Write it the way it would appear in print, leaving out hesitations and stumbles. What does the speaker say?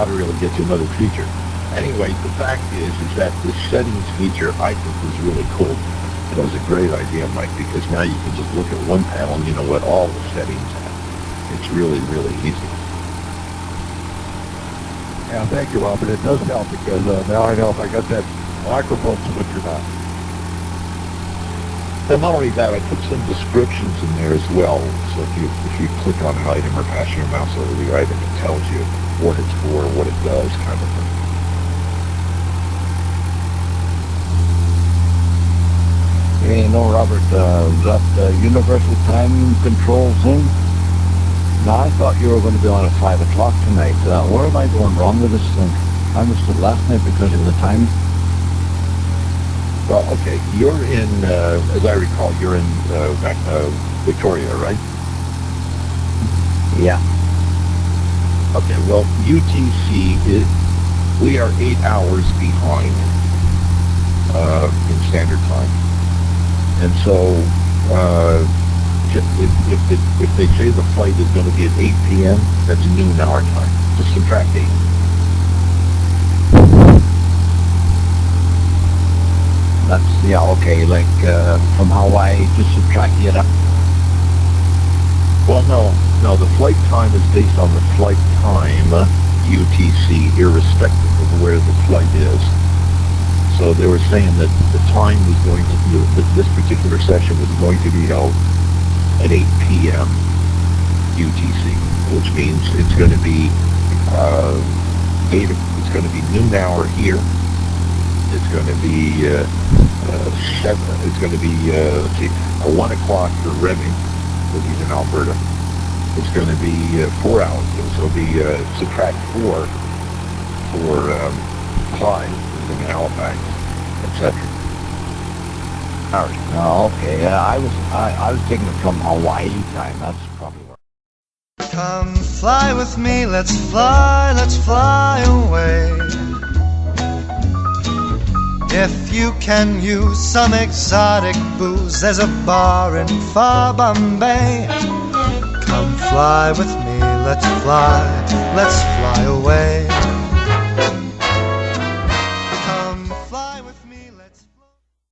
how to really get to another feature. Anyway, the fact is that this settings feature I think is really cool. It was a great idea, Mike, because now you can just look at one panel and you know what all the settings have. It's really, really easy. Yeah, thank you, Robert. It does help because now I know if I got that microphone switch or not. And not only that, I put some descriptions in there as well. So if you click on an item or pass your mouse over the item, it tells you what it's for, what it does, kind of thing. Hey, no, Robert, that universal time control thing? Now, I thought you were going to be on at 5 o'clock tonight. Where am I going wrong with this thing? I missed it last night because of the time. Well, okay, you're in, as I recall, you're in Victoria, right? Yeah. Okay, well, UTC, we are 8 hours behind in standard time. And so, if they say the flight is going to be at 8 p.m., that's noon our time. Just subtract 8. That's, yeah, okay, like from Hawaii, just subtract it up. Well, no, the flight time is based on the flight time, UTC, irrespective of where the flight is. So they were saying that the time was going to be, this particular session was going to be held at 8 p.m. UTC, which means it's going to be it's going to be noon hour here. It's going to be 7. It's going to be 1 o'clock for Reading, because he's in Alberta. It's going to be 4 hours. So it'll be subtract 4 for Clyde in Halifax, etc. All right. Oh, okay. I was taking it from Hawaii time. That's probably right. Come fly with me, let's fly away. If you can use some exotic booze, there's a bar in far Bombay. Come fly with me, let's fly away.